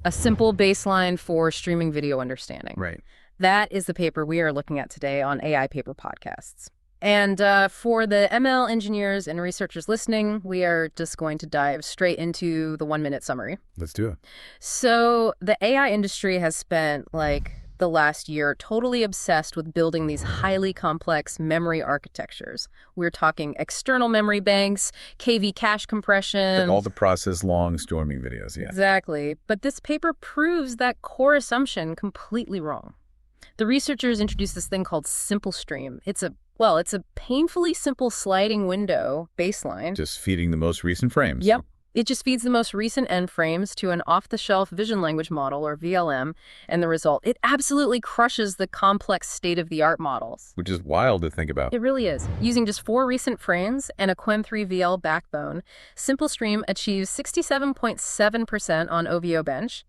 A simple baseline for streaming video understanding. Right. That is the paper we are looking at today on AI Paper Podcasts. And for the ML engineers and researchers listening, we are just going to dive straight into the 1-minute summary. Let's do it. So the AI industry has spent the last year totally obsessed with building these highly complex memory architectures. We're talking external memory banks, KV cache compression. All the process long streaming videos, yeah. Exactly. But this paper proves that core assumption completely wrong. The researchers introduced this thing called SimpleStream. It's a painfully simple sliding window baseline. Just feeding the most recent frames. Yep. It just feeds the most recent end frames to an off-the-shelf vision language model, or VLM, and the result, it absolutely crushes the complex state-of-the-art models. Which is wild to think about. It really is. Using just 4 recent frames and a Qwen3 VL backbone, SimpleStream achieves 67.7% on OVO-Bench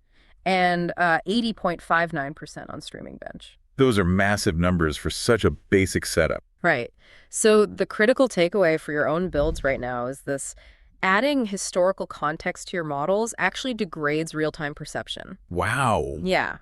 and 80.59% on StreamingBench. Those are massive numbers for such a basic setup. Right. So the critical takeaway for your own builds right now is this: adding historical context to your models actually degrades real-time perception. Wow. Yeah.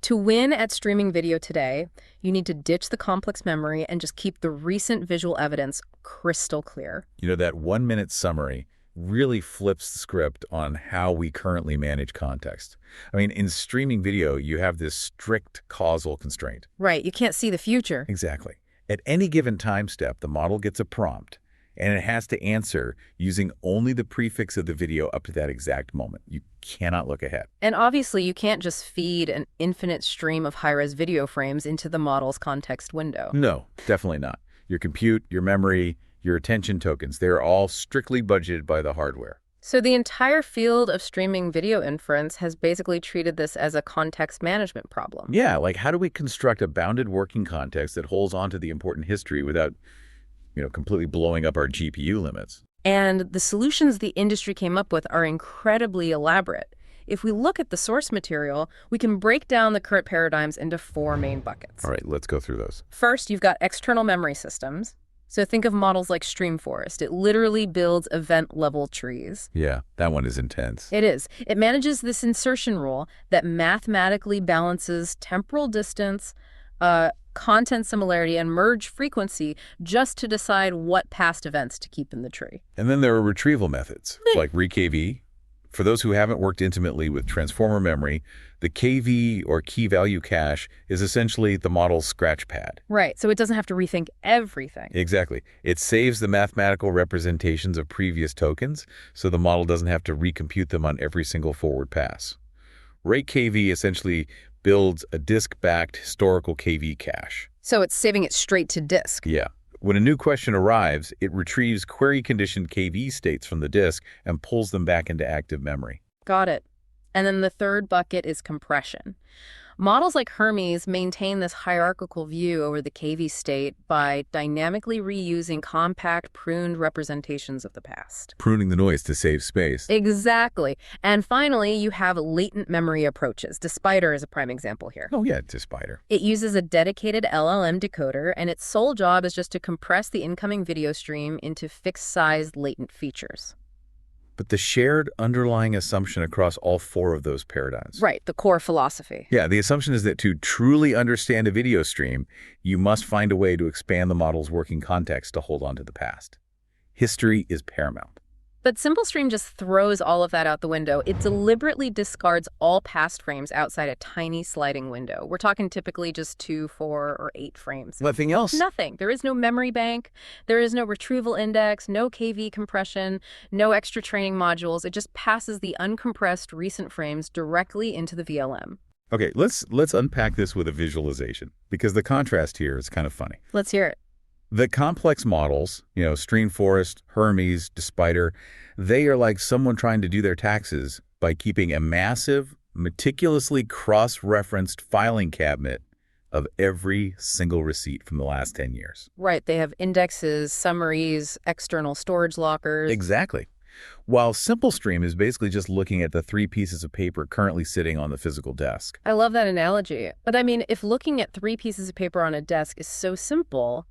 To win at streaming video today, you need to ditch the complex memory and just keep the recent visual evidence crystal clear. You know, that 1-minute summary really flips the script on how we currently manage context. I mean, in streaming video, you have this strict causal constraint. Right. You can't see the future. Exactly. At any given time step, the model gets a prompt, and it has to answer using only the prefix of the video up to that exact moment. You cannot look ahead. And obviously, you can't just feed an infinite stream of high-res video frames into the model's context window. No, definitely not. Your compute, your memory, your attention tokens, they're all strictly budgeted by the hardware. So the entire field of streaming video inference has basically treated this as a context management problem. Yeah, like how do we construct a bounded working context that holds onto the important history without completely blowing up our GPU limits? And the solutions the industry came up with are incredibly elaborate. If we look at the source material, we can break down the current paradigms into 4 main buckets. All right, let's go through those. First, you've got external memory systems. So think of models like Streamforest. It literally builds event-level trees. Yeah, that one is intense. It is. It manages this insertion rule that mathematically balances temporal distance, content similarity, and merge frequency just to decide what past events to keep in the tree. And then there are retrieval methods, like rekv. For those who haven't worked intimately with transformer memory, the KV, or key value cache, is essentially the model's scratch pad. Right, so it doesn't have to rethink everything. Exactly. It saves the mathematical representations of previous tokens, so the model doesn't have to recompute them on every single forward pass. RateKV essentially builds a disk-backed historical KV cache. So it's saving it straight to disk. Yeah. When a new question arrives, it retrieves query-conditioned KV states from the disk and pulls them back into active memory. Got it. And then the third bucket is compression. Models like Hermes maintain this hierarchical view over the KV state by dynamically reusing compact, pruned representations of the past. Pruning the noise to save space. Exactly. And finally, you have latent memory approaches. Despider is a prime example here. Oh yeah, Despider. It uses a dedicated LLM decoder, and its sole job is just to compress the incoming video stream into fixed-sized latent features. But the shared underlying assumption across all 4 of those paradigms. Right, the core philosophy. Yeah, the assumption is that to truly understand a video stream, you must find a way to expand the model's working context to hold on to the past. History is paramount. But SimpleStream just throws all of that out the window. It deliberately discards all past frames outside a tiny sliding window. We're talking typically just 2, 4, or 8 frames. Nothing else? Nothing. There is no memory bank. There is no retrieval index, no KV compression, no extra training modules. It just passes the uncompressed recent frames directly into the VLM. Okay, let's unpack this with a visualization, because the contrast here is kind of funny. Let's hear it. The complex models, Streamforest, Hermes, Despider, they are like someone trying to do their taxes by keeping a massive, meticulously cross-referenced filing cabinet of every single receipt from the last 10 years. Right. They have indexes, summaries, external storage lockers. Exactly. While SimpleStream is basically just looking at the 3 pieces of paper currently sitting on the physical desk. I love that analogy. But I mean, if looking at 3 pieces of paper on a desk is so simple,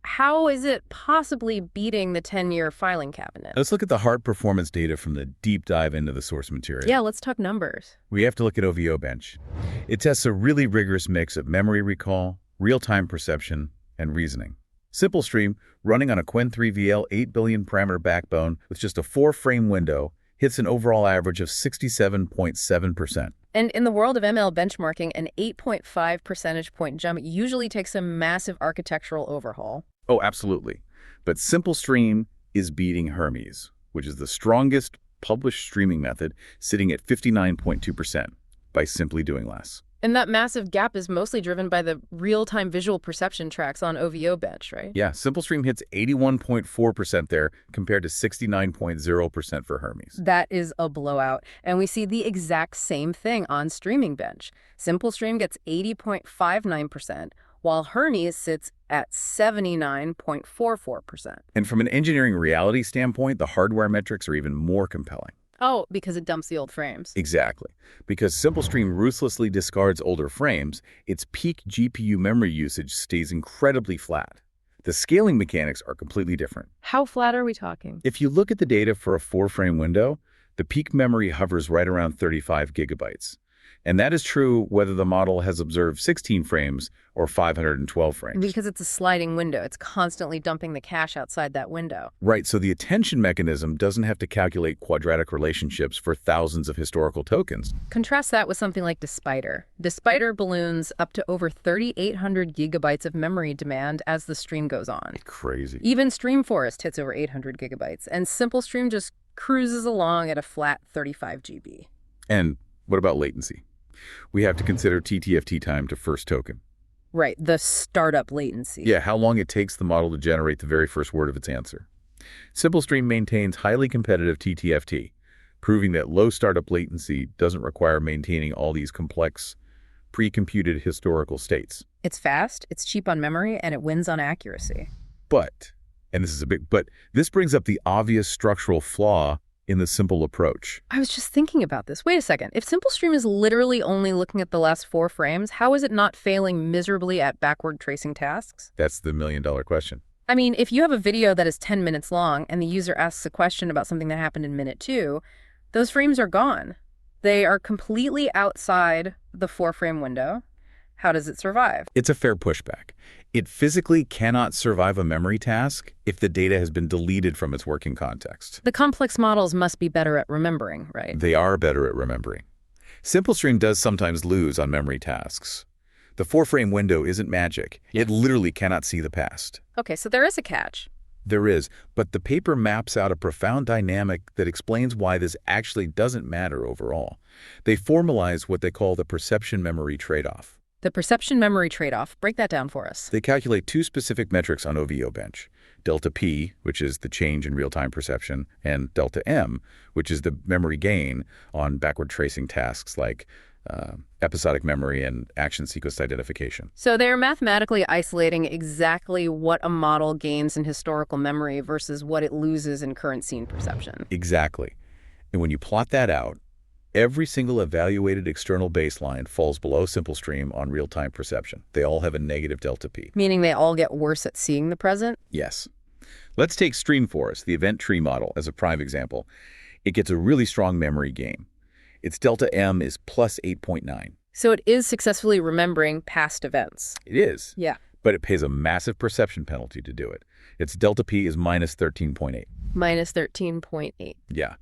How is it possibly beating the 10-year filing cabinet? Let's look at the hard performance data from the deep dive into the source material. Yeah, let's talk numbers. We have to look at OVO-Bench. It tests a really rigorous mix of memory recall, real-time perception, and reasoning. SimpleStream, running on a Qwen 3VL 8 billion parameter backbone with just a 4-frame window, hits an overall average of 67.7%. And in the world of ML benchmarking, an 8.5 percentage point jump usually takes a massive architectural overhaul. Oh, absolutely. But SimpleStream is beating Hermes, which is the strongest published streaming method, sitting at 59.2% by simply doing less. And that massive gap is mostly driven by the real-time visual perception tracks on OVO-Bench, right? Yeah, SimpleStream hits 81.4% there compared to 69.0% for Hermes. That is a blowout. And we see the exact same thing on StreamingBench. SimpleStream gets 80.59%, while Hermes sits at 79.44%. And from an engineering reality standpoint, the hardware metrics are even more compelling. Oh, because it dumps the old frames. Exactly. Because SimpleStream ruthlessly discards older frames, its peak GPU memory usage stays incredibly flat. The scaling mechanics are completely different. How flat are we talking? If you look at the data for a 4-frame window, the peak memory hovers right around 35 gigabytes. And that is true whether the model has observed 16 frames or 512 frames. Because it's a sliding window. It's constantly dumping the cache outside that window. Right, so the attention mechanism doesn't have to calculate quadratic relationships for thousands of historical tokens. Contrast that with something like Despider. Despider balloons up to over 3,800 gigabytes of memory demand as the stream goes on. Crazy. Even StreamForest hits over 800 gigabytes, and SimpleStream just cruises along at a flat 35 GB. And what about latency? We have to consider TTFT time to first token. Right, the startup latency. Yeah, how long it takes the model to generate the very first word of its answer. SimpleStream maintains highly competitive TTFT, proving that low startup latency doesn't require maintaining all these complex, pre-computed historical states. It's fast, it's cheap on memory, and it wins on accuracy. But, and this is a big but, this brings up the obvious structural flaw in the simple approach. I was just thinking about this. Wait a second. If SimpleStream is literally only looking at the last 4 frames, how is it not failing miserably at backward tracing tasks? That's the million-dollar question. I mean, if you have a video that is 10 minutes long and the user asks a question about something that happened in minute 2, those frames are gone. They are completely outside the 4-frame window. How does it survive? It's a fair pushback. It physically cannot survive a memory task if the data has been deleted from its working context. The complex models must be better at remembering, right? They are better at remembering. SimpleStream does sometimes lose on memory tasks. The 4-frame window isn't magic. It literally cannot see the past. Okay, so there is a catch. There is, but the paper maps out a profound dynamic that explains why this actually doesn't matter overall. They formalize what they call the perception memory trade-off. The perception memory trade-off. Break that down for us. They calculate 2 specific metrics on OVO-Bench. Delta P, which is the change in real-time perception, and delta M, which is the memory gain on backward tracing tasks like episodic memory and action sequence identification. So they're mathematically isolating exactly what a model gains in historical memory versus what it loses in current scene perception. Exactly. And when you plot that out, every single evaluated external baseline falls below SimpleStream on real-time perception. They all have a negative delta P. Meaning they all get worse at seeing the present? Yes. Let's take StreamForest, the event tree model, as a prime example. It gets a really strong memory gain. Its delta M is plus 8.9. So it is successfully remembering past events. It is. Yeah. But it pays a massive perception penalty to do it. Its delta P is minus 13.8. Minus 13.8. Yeah.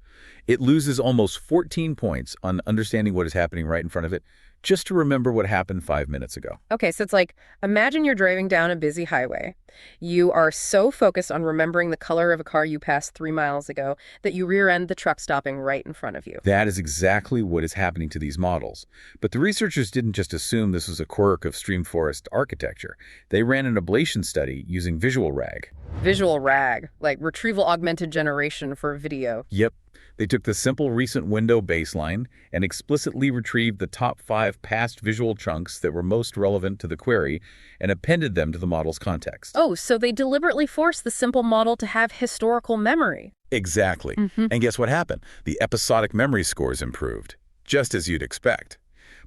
It loses almost 14 points on understanding what is happening right in front of it just to remember what happened 5 minutes ago. Okay, so it's like, imagine you're driving down a busy highway. You are so focused on remembering the color of a car you passed 3 miles ago that you rear-end the truck stopping right in front of you. That is exactly what is happening to these models. But the researchers didn't just assume this was a quirk of StreamForest architecture. They ran an ablation study using visual RAG. Visual RAG, like retrieval augmented generation for video. Yep. They took the simple recent window baseline and explicitly retrieved the top 5 past visual chunks that were most relevant to the query and appended them to the model's context. Oh, so they deliberately forced the simple model to have historical memory. Exactly. And guess what happened? The episodic memory scores improved, just as you'd expect.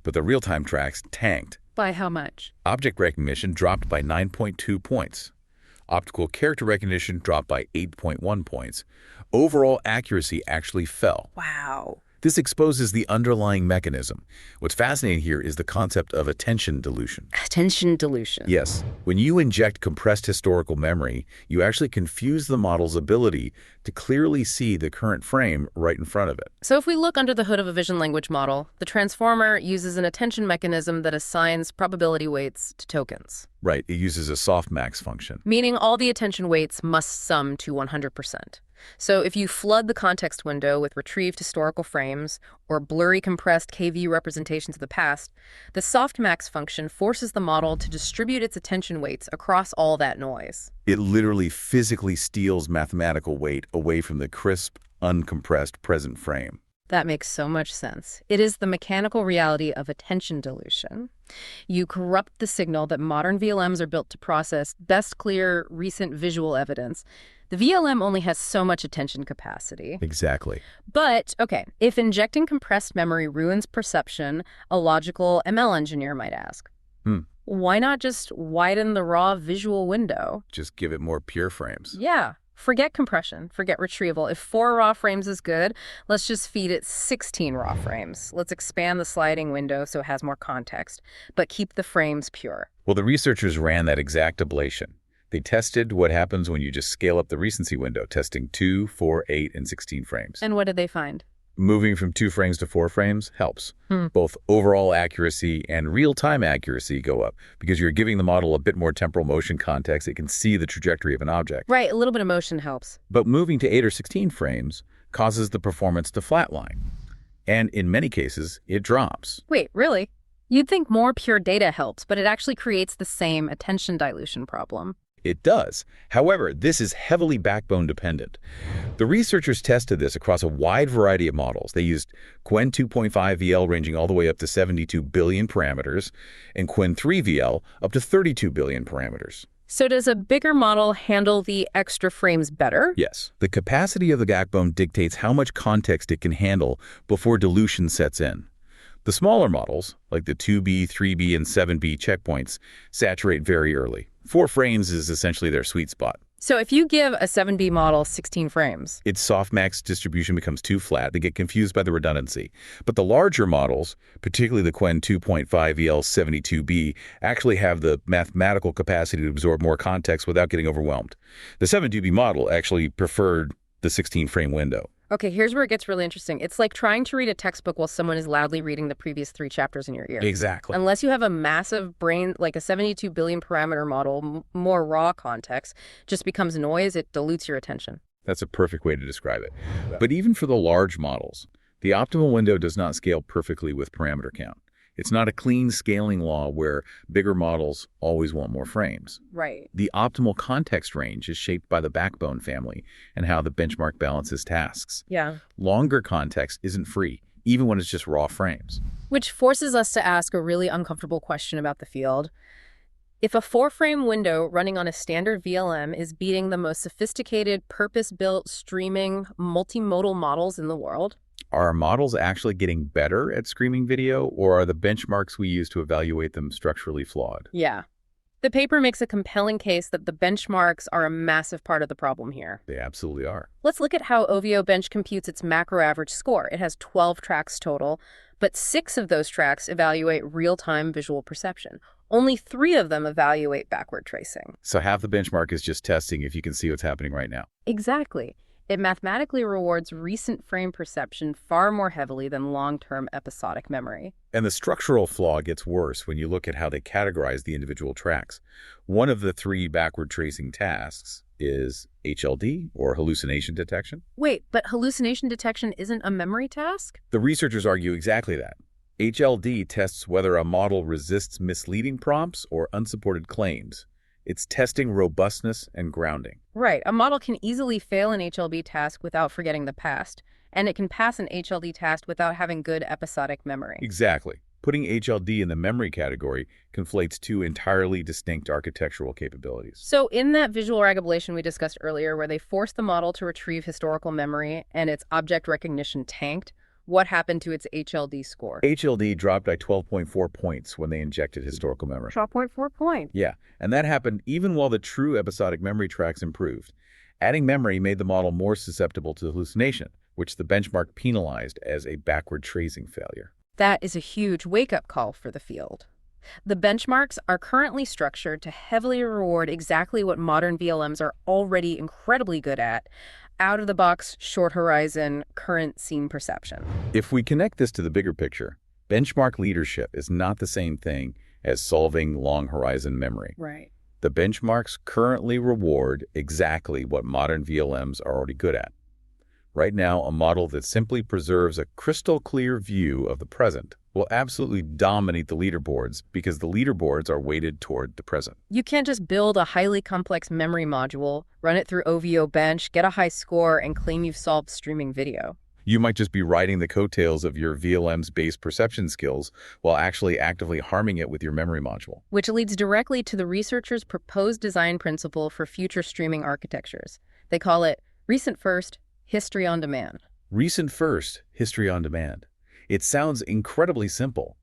But the real-time tracks tanked. By how much? Object recognition dropped by 9.2 points. Optical character recognition dropped by 8.1 points. Overall accuracy actually fell. Wow. This exposes the underlying mechanism. What's fascinating here is the concept of attention dilution. Attention dilution. Yes, when you inject compressed historical memory, you actually confuse the model's ability to clearly see the current frame right in front of it. So if we look under the hood of a vision language model, the transformer uses an attention mechanism that assigns probability weights to tokens. Right, it uses a softmax function. Meaning all the attention weights must sum to 100%. So if you flood the context window with retrieved historical frames or blurry compressed KV representations of the past, the softmax function forces the model to distribute its attention weights across all that noise. It literally physically steals mathematical weight away from the crisp, uncompressed present frame. That makes so much sense. It is the mechanical reality of attention dilution. You corrupt the signal that modern VLMs are built to process best clear recent visual evidence. The VLM only has so much attention capacity. Exactly. But, okay, if injecting compressed memory ruins perception, a logical ML engineer might ask, why not just widen the raw visual window? Just give it more pure frames. Yeah. Forget compression, forget retrieval. If 4 raw frames is good, let's just feed it 16 raw frames. Let's expand the sliding window so it has more context, but keep the frames pure. Well, the researchers ran that exact ablation. They tested what happens when you just scale up the recency window, testing 2, 4, 8, and 16 frames. And what did they find? Moving from 2 frames to 4 frames helps. Both overall accuracy and real-time accuracy go up because you're giving the model a bit more temporal motion context. It can see the trajectory of an object. Right, a little bit of motion helps. But moving to 8 or 16 frames causes the performance to flatline. And in many cases, it drops. Wait, really? You'd think more pure data helps, but it actually creates the same attention dilution problem. It does. However, this is heavily backbone dependent. The researchers tested this across a wide variety of models. They used Qwen 2.5 VL ranging all the way up to 72 billion parameters and Qwen 3 VL up to 32 billion parameters. So does a bigger model handle the extra frames better? Yes. The capacity of the backbone dictates how much context it can handle before dilution sets in. The smaller models, like the 2B, 3B, and 7B checkpoints, saturate very early. 4 frames is essentially their sweet spot. So if you give a 7B model 16 frames, its softmax distribution becomes too flat. They get confused by the redundancy. But the larger models, particularly the Qwen 2.5 VL72B, actually have the mathematical capacity to absorb more context without getting overwhelmed. The 7B model actually preferred the 16-frame window. okay, here's where it gets really interesting. It's like trying to read a textbook while someone is loudly reading the previous 3 chapters in your ear. Exactly. Unless you have a massive brain, like a 72 billion parameter model, more raw context just becomes noise, it dilutes your attention. That's a perfect way to describe it. But even for the large models, the optimal window does not scale perfectly with parameter count. It's not a clean scaling law where bigger models always want more frames. Right. The optimal context range is shaped by the backbone family and how the benchmark balances tasks. Yeah. Longer context isn't free, even when it's just raw frames. Which forces us to ask a really uncomfortable question about the field. If a 4-frame window running on a standard VLM is beating the most sophisticated, purpose-built, streaming, multimodal models in the world, Are our models actually getting better at streaming video, or are the benchmarks we use to evaluate them structurally flawed? yeah. The paper makes a compelling case that the benchmarks are a massive part of the problem here. They absolutely are. Let's look at how OVO-Bench computes its macro average score. It has 12 tracks total, but 6 of those tracks evaluate real-time visual perception. Only 3 of them evaluate backward tracing. So half the benchmark is just testing if you can see what's happening right now. Exactly. It mathematically rewards recent frame perception far more heavily than long-term episodic memory. And the structural flaw gets worse when you look at how they categorize the individual tracks. One of the 3 backward tracing tasks is HLD, or hallucination detection. Wait, but hallucination detection isn't a memory task? The researchers argue exactly that. HLD tests whether a model resists misleading prompts or unsupported claims. It's testing robustness and grounding. Right. A model can easily fail an HLD task without forgetting the past, and it can pass an HLD task without having good episodic memory. Exactly. Putting HLD in the memory category conflates 2 entirely distinct architectural capabilities. So in that visual RAG ablation we discussed earlier, where they forced the model to retrieve historical memory and its object recognition tanked, What happened to its HLD score? HLD dropped by 12.4 points when they injected historical memory. 12.4 points. Yeah, and that happened even while the true episodic memory tracks improved. Adding memory made the model more susceptible to hallucination, which the benchmark penalized as a backward tracing failure. That is a huge wake-up call for the field. The benchmarks are currently structured to heavily reward exactly what modern VLMs are already incredibly good at: out-of-the-box, short-horizon, current scene perception. If we connect this to the bigger picture, benchmark leadership is not the same thing as solving long-horizon memory. Right. The benchmarks currently reward exactly what modern VLMs are already good at. Right now, a model that simply preserves a crystal clear view of the present will absolutely dominate the leaderboards because the leaderboards are weighted toward the present. You can't just build a highly complex memory module, run it through OVO-Bench, get a high score, and claim you've solved streaming video. You might just be riding the coattails of your VLM's based perception skills while actually actively harming it with your memory module. Which leads directly to the researchers' proposed design principle for future streaming architectures. They call it recent first, history on demand. Recent first, history on demand. It sounds incredibly simple,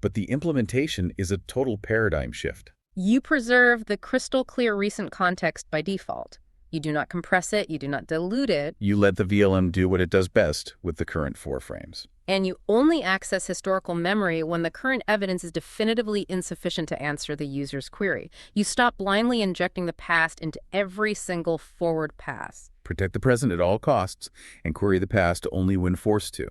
but the implementation is a total paradigm shift. You preserve the crystal clear recent context by default. You do not compress it, you do not dilute it. You let the VLM do what it does best with the current 4 frames. And you only access historical memory when the current evidence is definitively insufficient to answer the user's query. You stop blindly injecting the past into every single forward pass. Protect the present at all costs and query the past only when forced to.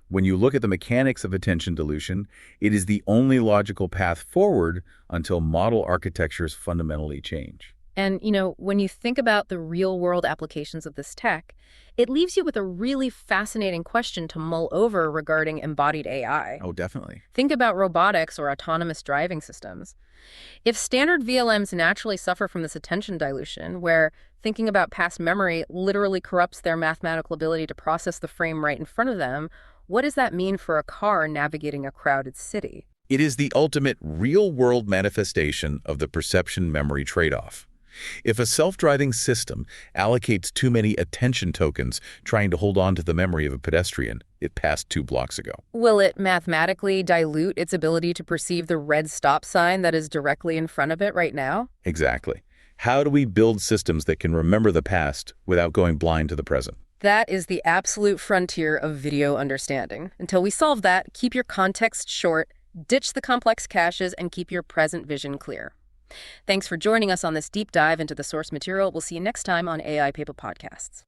When you look at the mechanics of attention dilution, it is the only logical path forward until model architectures fundamentally change. And, when you think about the real-world applications of this tech, it leaves you with a really fascinating question to mull over regarding embodied AI. Oh, definitely. Think about robotics or autonomous driving systems. If standard VLMs naturally suffer from this attention dilution, where thinking about past memory literally corrupts their mathematical ability to process the frame right in front of them, what does that mean for a car navigating a crowded city? It is the ultimate real-world manifestation of the perception-memory trade-off. If a self-driving system allocates too many attention tokens trying to hold on to the memory of a pedestrian it passed 2 blocks ago, will it mathematically dilute its ability to perceive the red stop sign that is directly in front of it right now? Exactly. How do we build systems that can remember the past without going blind to the present? That is the absolute frontier of video understanding. Until we solve that, keep your context short, ditch the complex caches, and keep your present vision clear. Thanks for joining us on this deep dive into the source material. We'll see you next time on AI Paper Podcasts.